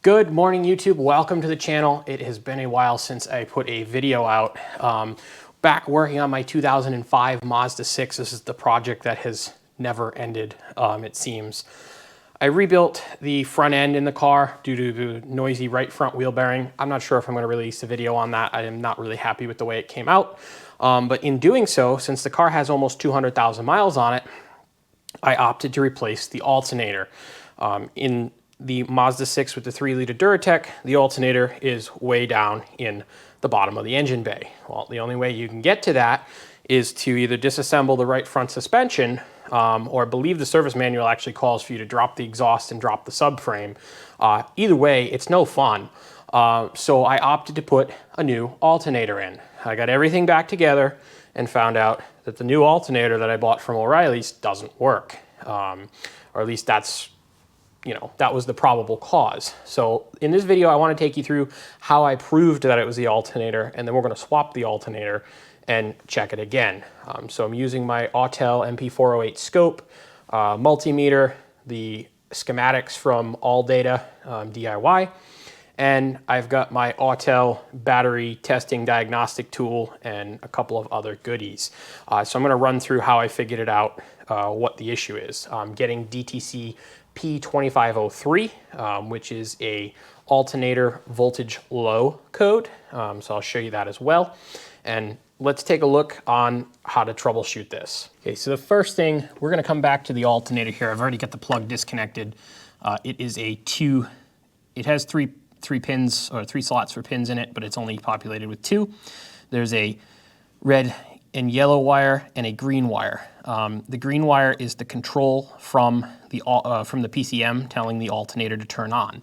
Good morning, YouTube. Welcome to the channel. It has been a while since I put a video out. Back working on my 2005 Mazda 6. This is the project that has never ended, it seems. I rebuilt the front end in the car due to the noisy right front wheel bearing. I'm not sure if I'm going to release a video on that. I am not really happy with the way it came out. But in doing so, since the car has almost 200,000 miles on it, I opted to replace the alternator. In the Mazda 6 with the 3-liter Duratec, the alternator is way down in the bottom of the engine bay. Well, the only way you can get to that is to either disassemble the right front suspension, or I believe the service manual actually calls for you to drop the exhaust and drop the subframe. Either way, it's no fun. So I opted to put a new alternator in. I got everything back together and found out that the new alternator that I bought from O'Reilly's doesn't work. Or at least that was the probable cause. So in this video, I want to take you through how I proved that it was the alternator, and then we're going to swap the alternator and check it again. So I'm using my Autel MP408 Scope, multimeter, the schematics from AllData DIY, and I've got my Autel battery testing diagnostic tool and a couple of other goodies. So I'm going to run through how I figured it out, what the issue is. I'm getting DTC P2503, which is a alternator voltage low code. So I'll show you that as well. And let's take a look on how to troubleshoot this. Okay, so the first thing, we're going to come back to the alternator here. I've already got the plug disconnected. It has three pins, or 3 slots for pins in it, but it's only populated with 2. There's a red and yellow wire and a green wire. The green wire is the control from the PCM telling the alternator to turn on.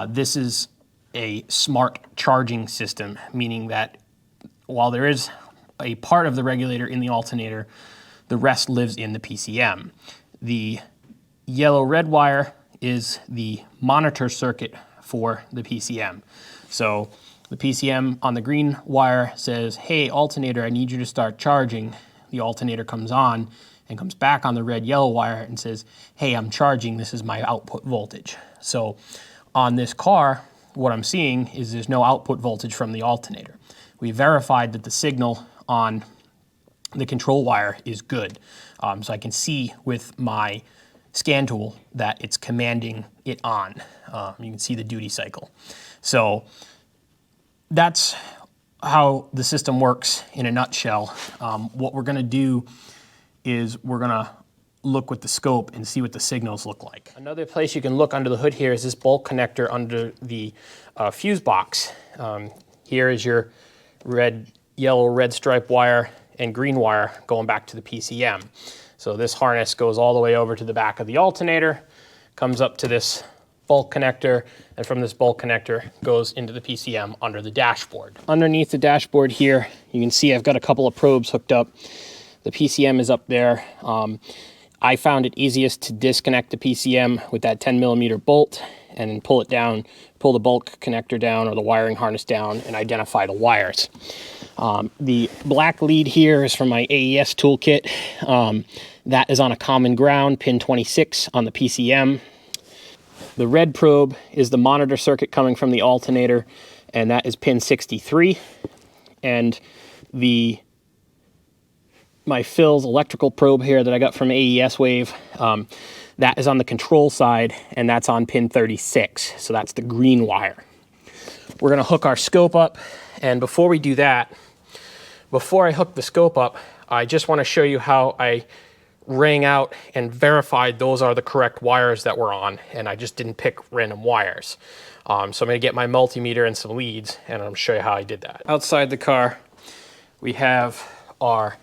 This is a smart charging system, meaning that while there is a part of the regulator in the alternator, the rest lives in the PCM. The yellow-red wire is the monitor circuit for the PCM. So the PCM on the green wire says, hey, alternator, I need you to start charging. The alternator comes on and comes back on the red-yellow wire and says, hey, I'm charging, this is my output voltage. So on this car, what I'm seeing is there's no output voltage from the alternator. We verified that the signal on the control wire is good. So I can see with my scan tool that it's commanding it on. You can see the duty cycle. So that's how the system works in a nutshell. What we're going to do is we're going to look with the scope and see what the signals look like. Another place you can look under the hood here is this bulk connector under the fuse box. Here is your yellow, red stripe wire and green wire going back to the PCM. So this harness goes all the way over to the back of the alternator, comes up to this bulk connector, and from this bulk connector goes into the PCM under the dashboard. Underneath the dashboard here, you can see I've got a couple of probes hooked up. The PCM is up there. I found it easiest to disconnect the PCM with that 10mm bolt and then pull it down, pull the bulk connector down or the wiring harness down and identify the wires. The black lead here is from my AES toolkit. That is on a common ground, pin 26 on the PCM. The red probe is the monitor circuit coming from the alternator, and that is pin 63. And my Phil's electrical probe here that I got from AES Wave, that is on the control side, and that's on pin 36. So that's the green wire. We're going to hook our scope up, and before we do that, before I hook the scope up, I just want to show you how I rang out and verified those are the correct wires that were on, and I just didn't pick random wires. So I'm going to get my multimeter and some leads, and I'm going to show you how I did that. Outside the car, we have our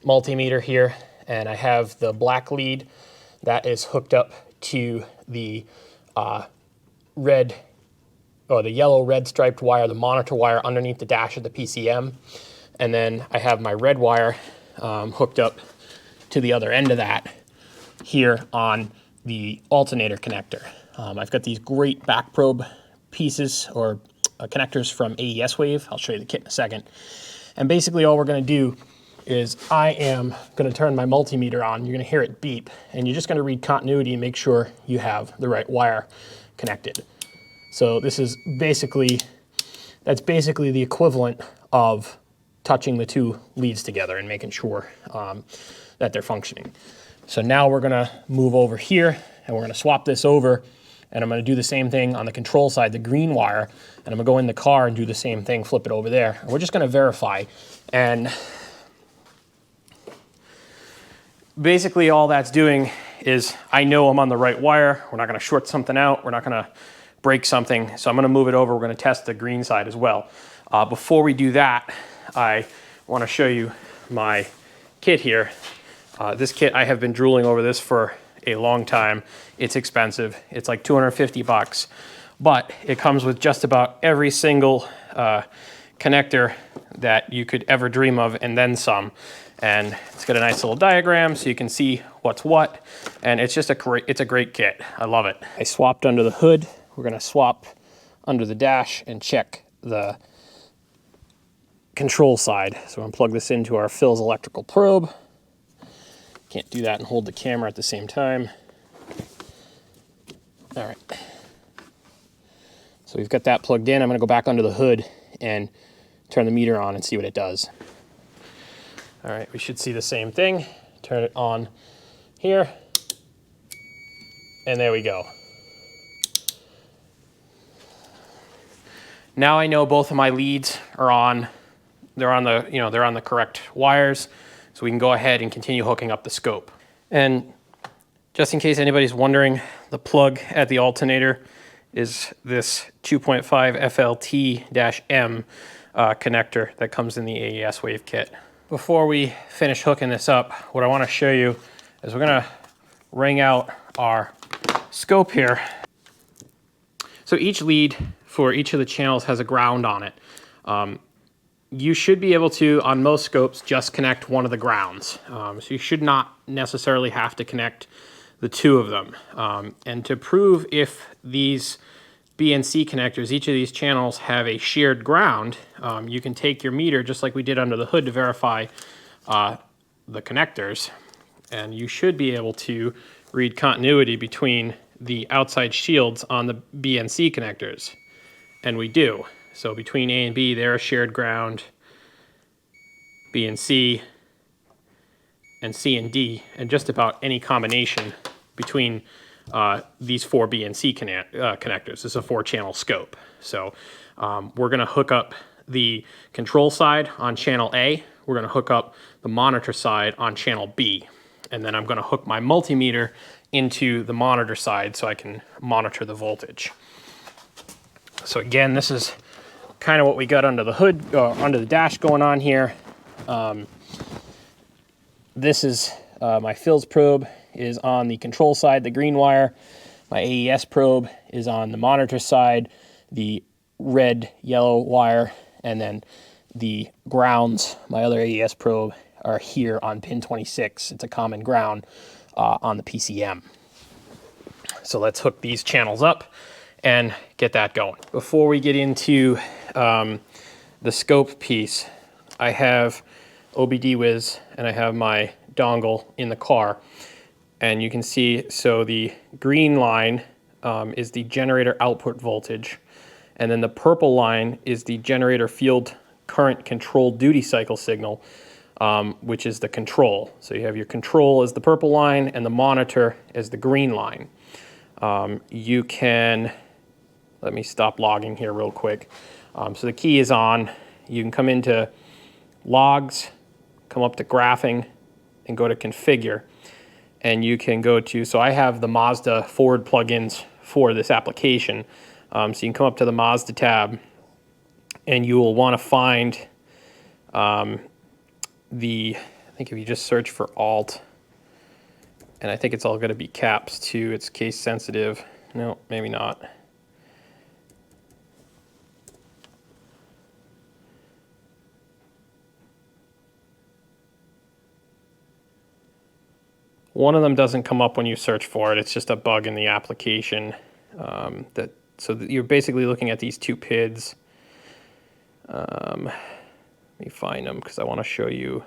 multimeter here, and I have the black lead that is hooked up to the yellow red striped wire, the monitor wire underneath the dash of the PCM. And then I have my red wire hooked up to the other end of that here on the alternator connector. I've got these great back probe pieces or connectors from AES Wave. I'll show you the kit in a second. And basically all we're going to do is I am going to turn my multimeter on. You're going to hear it beep, and you're just going to read continuity and make sure you have the right wire connected. So this is basically, that's basically the equivalent of touching the two leads together and making sure that they're functioning. So now we're gonna move over here and we're gonna swap this over, and I'm gonna do the same thing on the control side, the green wire, and I'm gonna go in the car and do the same thing, flip it over there. And we're just gonna verify. And basically all that's doing is I know I'm on the right wire. We're not gonna short something out. We're not gonna break something. So I'm gonna move it over. We're gonna test the green side as well. Before we do that, I wanna show you my kit here. This kit, I have been drooling over this for a long time. It's expensive. It's like 250 bucks, but it comes with just about every single connector that you could ever dream of and then some. And it's got a nice little diagram so you can see what's what. And it's just it's a great kit. I love it. I swapped under the hood. We're gonna swap under the dash and check the control side. So I'm gonna plug this into our Phil's electrical probe. Can't do that and hold the camera at the same time. All right. So we've got that plugged in. I'm gonna go back under the hood and turn the meter on and see what it does. All right, we should see the same thing. Turn it on here. And there we go. Now I know both of my leads are on, they're on the correct wires. So we can go ahead and continue hooking up the scope. And just in case anybody's wondering, the plug at the alternator is this 2.5 FLT-M connector that comes in the AES wave kit. Before we finish hooking this up, what I want to show you is we're going to ring out our scope here. So each lead for each of the channels has a ground on it. You should be able to, on most scopes, just connect one of the grounds. So you should not necessarily have to connect the two of them. And to prove if these BNC connectors, each of these channels have a shared ground, you can take your meter, just like we did under the hood, to verify the connectors. And you should be able to read continuity between the outside shields on the BNC connectors. And we do. So between A and B, they're a shared ground. B and C, and C and D, and just about any combination between these four B and C connectors. This is a 4-channel scope. So we're going to hook up the control side on channel A. We're going to hook up the monitor side on channel B. And then I'm going to hook my multimeter into the monitor side so I can monitor the voltage. So again, this is kind of what we got under the hood, under the dash going on here. This is my Phil's probe is on the control side, the green wire. My AES probe is on the monitor side, the red, yellow wire, and then the grounds, my other AES probe, are here on pin 26. It's a common ground on the PCM. So let's hook these channels up and get that going. Before we get into the scope piece, I have OBD-Wiz and I have my dongle in the car. And you can see, so the green line is the generator output voltage. And then the purple line is the generator field current control duty cycle signal, which is the control. So you have your control as the purple line and the monitor as the green line. You can, let me stop logging here real quick. So the key is on. You can come into logs, come up to graphing, and go to configure. And you can go to, so I have the Mazda Ford plugins for this application. So you can come up to the Mazda tab and you will want to find I think if you just search for Alt, and I think it's all going to be caps too, it's case sensitive. No, maybe not. One of them doesn't come up when you search for it. It's just a bug in the application. So you're basically looking at these two PIDs. Let me find them because I want to show you.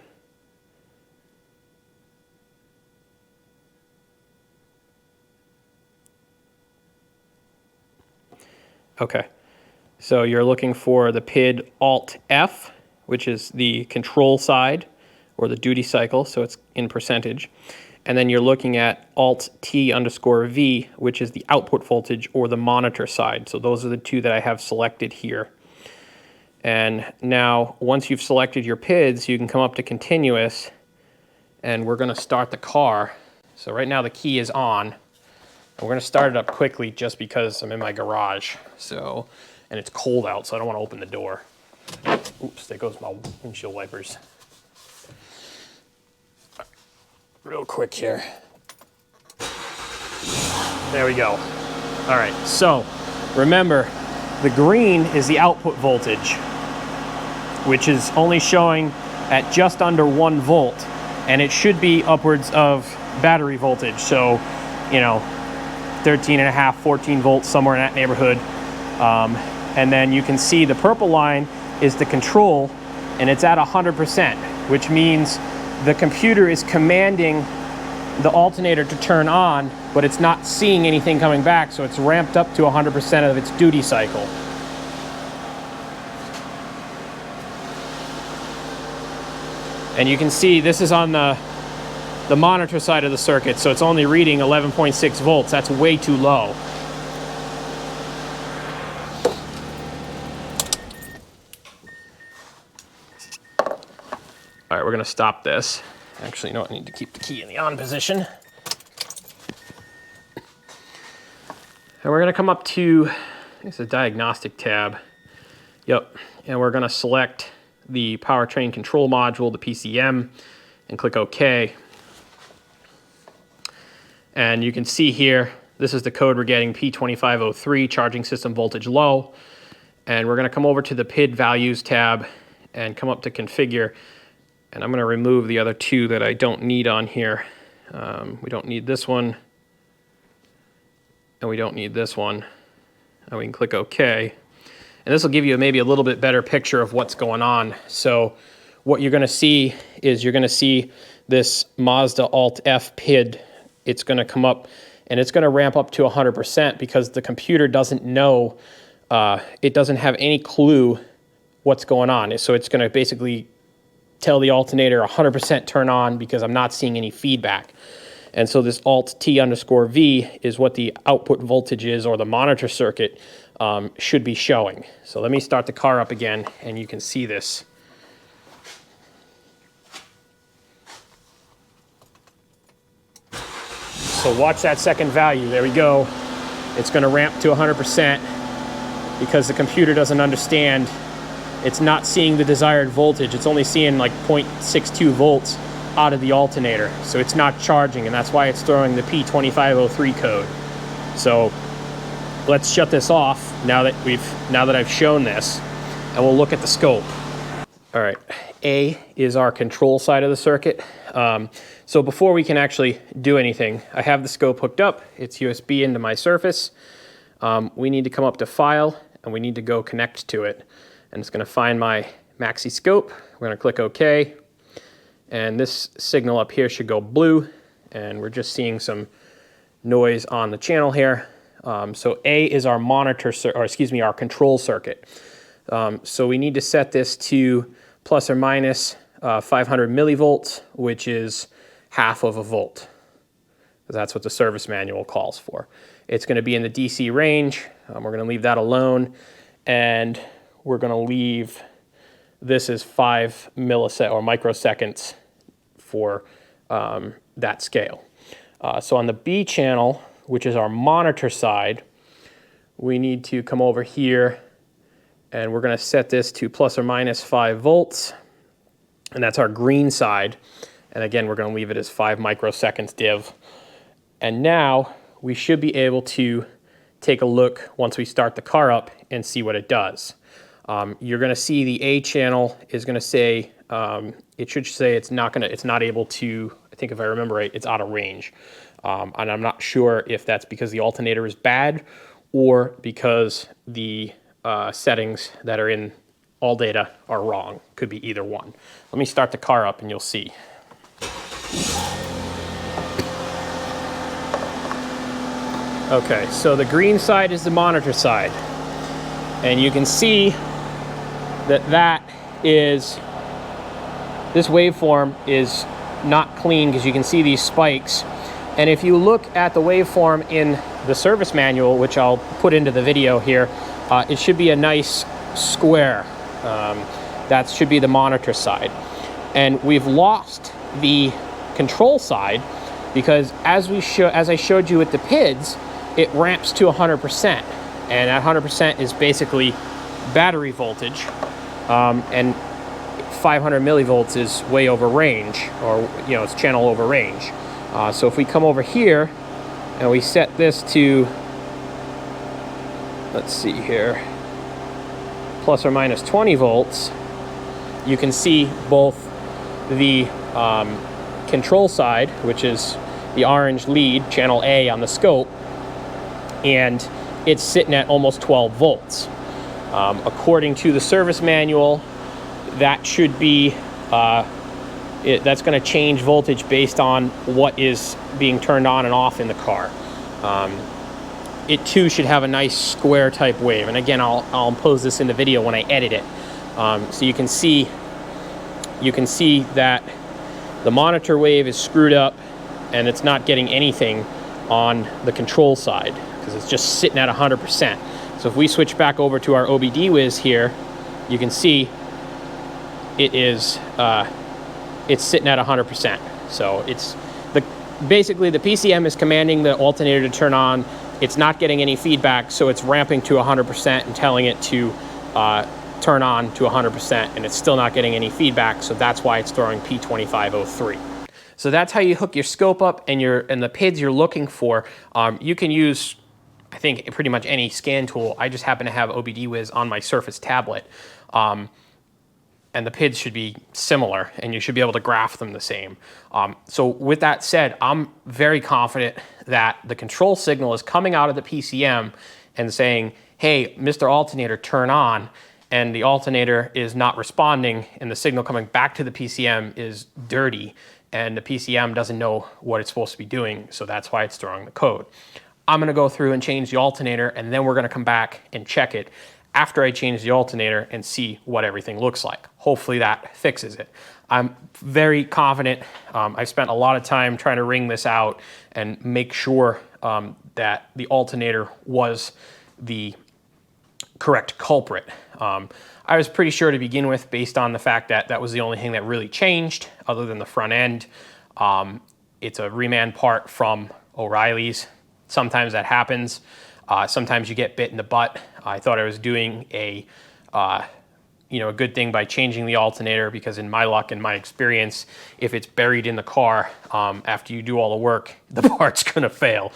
Okay. So you're looking for the PID Alt F, which is the control side or the duty cycle, so it's in percentage. And then you're looking at Alt T_V, which is the output voltage or the monitor side. So those are the two that I have selected here. And now once you've selected your PIDs, you can come up to continuous, and we're going to start the car. So right now the key is on. And we're going to start it up quickly just because I'm in my garage. So, and it's cold out, so I don't want to open the door. Oops, there goes my windshield wipers. Real quick here. There we go. All right, so remember, the green is the output voltage, which is only showing at just under 1 volt, and it should be upwards of battery voltage. So, you know, 13.5, 14 volts, somewhere in that neighborhood. And then you can see the purple line is the control, and it's at 100%, which means the computer is commanding the alternator to turn on, but it's not seeing anything coming back, so it's ramped up to 100% of its duty cycle. And you can see this is on the monitor side of the circuit, so it's only reading 11.6 volts. That's way too low. All right, we're gonna stop this. Actually, no, I need to keep the key in the on position. And we're gonna come up to, it's a diagnostic tab. Yep, and we're gonna select the powertrain control module, the PCM, and click OK. And you can see here, this is the code we're getting, P2503, charging system voltage low. And we're gonna come over to the PID values tab and come up to configure. And I'm going to remove the other two that I don't need on here. We don't need this one, and we don't need this one. And we can click OK. And this will give you maybe a little bit better picture of what's going on. So what you're going to see is you're going to see this Mazda Alt F PID. It's going to come up, and it's going to ramp up to 100% because the computer doesn't know, it doesn't have any clue what's going on. So it's going to basically tell the alternator 100% turn on because I'm not seeing any feedback. And so this Alt T_V is what the output voltage is, or the monitor circuit should be showing. So let me start the car up again and you can see this. So watch that second value, there we go. It's gonna ramp to 100% because the computer doesn't understand. It's not seeing the desired voltage. It's only seeing like 0.62 volts out of the alternator. So it's not charging, and that's why it's throwing the P2503 code. So let's shut this off now that I've shown this, and we'll look at the scope. All right, A is our control side of the circuit. So before we can actually do anything, I have the scope hooked up. It's USB into my Surface. We need to come up to File, and we need to go connect to it. And it's going to find my maxi scope. We're going to click OK. And this signal up here should go blue. And we're just seeing some noise on the channel here. So A is our monitor, our control circuit. So we need to set this to plus or minus 500 millivolts, which is half of a volt. That's what the service manual calls for. It's going to be in the DC range. We're going to leave that alone. And we're going to leave this as 5 milliseconds or microseconds for that scale. So on the B channel, which is our monitor side, we need to come over here and we're going to set this to plus or minus 5 volts. And that's our green side. And again, we're going to leave it as 5 microseconds div. And now we should be able to take a look once we start the car up and see what it does. You're going to see the A channel is going to say, it should say it's not able to, I think if I remember right, it's out of range. And I'm not sure if that's because the alternator is bad or because the settings that are in all data are wrong. Could be either one. Let me start the car up and you'll see. Okay, so the green side is the monitor side. And you can see that this waveform is not clean because you can see these spikes. And if you look at the waveform in the service manual, which I'll put into the video here, it should be a nice square. That should be the monitor side. And we've lost the control side because as I showed you with the PIDs, it ramps to 100%. And that 100% is basically battery voltage, and 500 millivolts is way over range, or it's channel over range. So if we come over here and we set this to, let's see here, plus or minus 20 volts, you can see both the control side, which is the orange lead, channel A on the scope, and it's sitting at almost 12 volts. According to the service manual, that should be, that's going to change voltage based on what is being turned on and off in the car. It too should have a nice square type wave. And again, I'll impose this in the video when I edit it. So you can see that the monitor wave is screwed up and it's not getting anything on the control side because it's just sitting at 100%. So if we switch back over to our OBD-Wiz here, you can see it's sitting at 100%. So basically the PCM is commanding the alternator to turn on. It's not getting any feedback, so it's ramping to 100% and telling it to turn on to 100%, and it's still not getting any feedback, so that's why it's throwing P2503. So that's how you hook your scope up and the PIDs you're looking for. You can use, I think, pretty much any scan tool. I just happen to have OBD-Wiz on my Surface tablet. And the PIDs should be similar, and you should be able to graph them the same. So with that said, I'm very confident that the control signal is coming out of the PCM and saying, hey, Mr. Alternator, turn on, and the alternator is not responding, and the signal coming back to the PCM is dirty, and the PCM doesn't know what it's supposed to be doing, so that's why it's throwing the code. I'm gonna go through and change the alternator, and then we're gonna come back and check it after I change the alternator and see what everything looks like. Hopefully that fixes it. I'm very confident. I've spent a lot of time trying to wring this out and make sure that the alternator was the correct culprit. I was pretty sure to begin with based on the fact that that was the only thing that really changed other than the front end. It's a reman part from O'Reilly's. Sometimes that happens. Sometimes you get bit in the butt. I thought I was doing a good thing by changing the alternator because in my luck and my experience, if it's buried in the car after you do all the work, the part's gonna fail.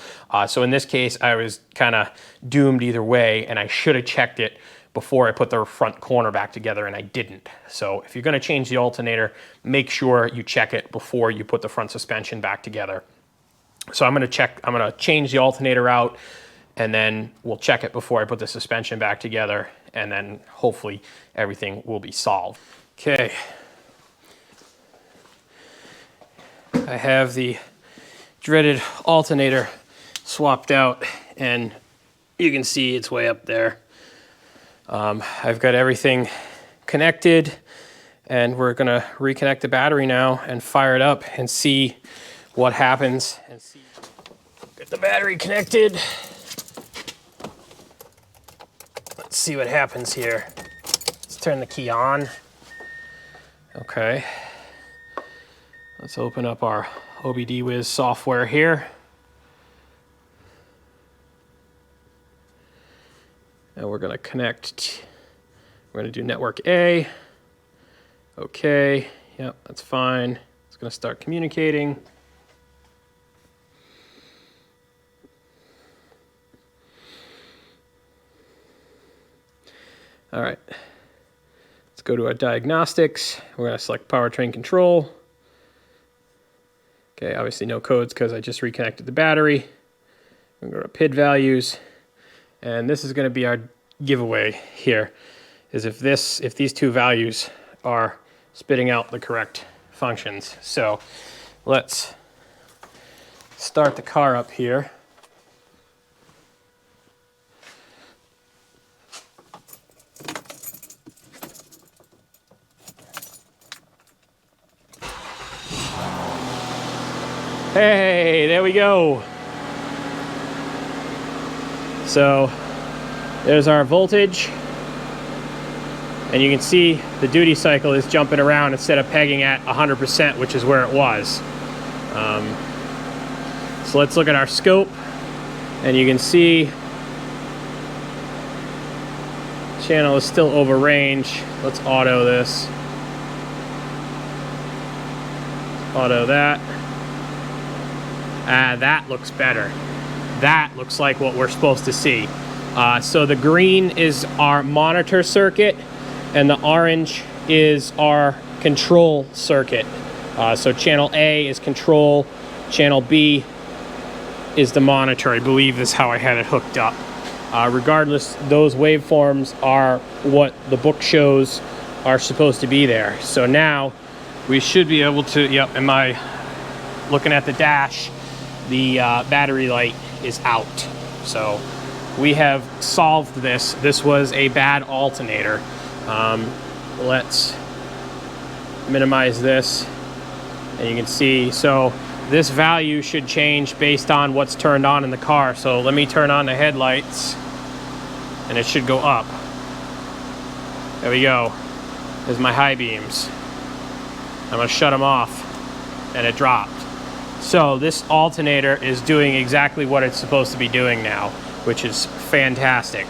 So in this case, I was kind of doomed either way, and I should have checked it before I put the front corner back together, and I didn't. So if you're gonna change the alternator, make sure you check it before you put the front suspension back together. So I'm gonna change the alternator out, and then we'll check it before I put the suspension back together, and then hopefully everything will be solved. Okay. I have the dreaded alternator swapped out, and you can see it's way up there. I've got everything connected, and we're gonna reconnect the battery now and fire it up and see what happens. And get the battery connected. Let's see what happens here. Let's turn the key on. Okay. Let's open up our OBD-Wiz software here. And we're gonna connect, we're gonna do network A. Okay, yep, that's fine. It's gonna start communicating. All right, let's go to our diagnostics. We're gonna select powertrain control. Okay, obviously no codes because I just reconnected the battery. We're gonna go to PID values. And this is gonna be our giveaway here, is if these two values are spitting out the correct functions. So let's start the car up here. Hey, there we go. So there's our voltage. And you can see the duty cycle is jumping around instead of pegging at 100%, which is where it was. So let's look at our scope, and you can see channel is still over range. Let's auto this. Auto that. That looks better. That looks like what we're supposed to see. So the green is our monitor circuit, and the orange is our control circuit. So channel A is control, channel B is the monitor. I believe this is how I had it hooked up. Regardless, those waveforms are what the book shows are supposed to be there. So now we should be able to, yep, am I looking at the dash? The battery light is out. So we have solved this. This was a bad alternator. Let's minimize this, and you can see, so this value should change based on what's turned on in the car. So let me turn on the headlights, and it should go up. There we go. There's my high beams. I'm gonna shut them off, and it dropped. So this alternator is doing exactly what it's supposed to be doing now, which is fantastic.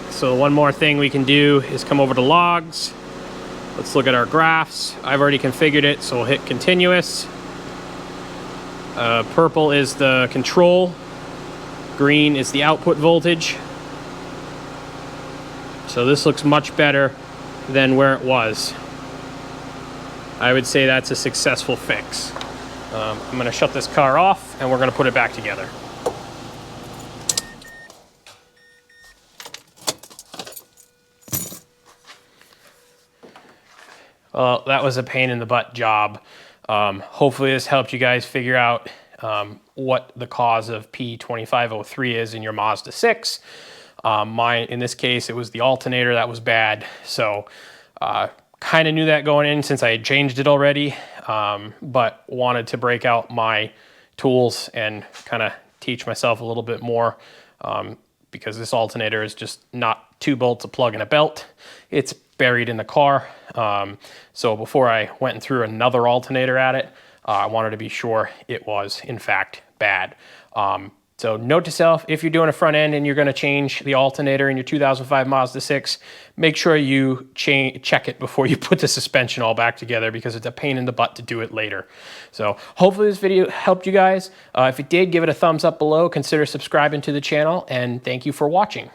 So one more thing we can do is come over to logs. Let's look at our graphs. I've already configured it, so we'll hit continuous. Purple is the control. Green is the output voltage. So this looks much better than where it was. I would say that's a successful fix. I'm gonna shut this car off, and we're gonna put it back together. Well, that was a pain in the butt job. Hopefully this helped you guys figure out what the cause of P2503 is in your Mazda 6. In this case, it was the alternator that was bad. So kind of knew that going in since I had changed it already, but wanted to break out my tools and kind of teach myself a little bit more, because this alternator is just not 2 bolts, a plug, and a belt. It's buried in the car. So before I went and threw another alternator at it, I wanted to be sure it was in fact bad. So note to self, if you're doing a front end and you're gonna change the alternator in your 2005 Mazda 6, make sure you check it before you put the suspension all back together, because it's a pain in the butt to do it later. So hopefully this video helped you guys. If it did, give it a thumbs up below, consider subscribing to the channel, and thank you for watching.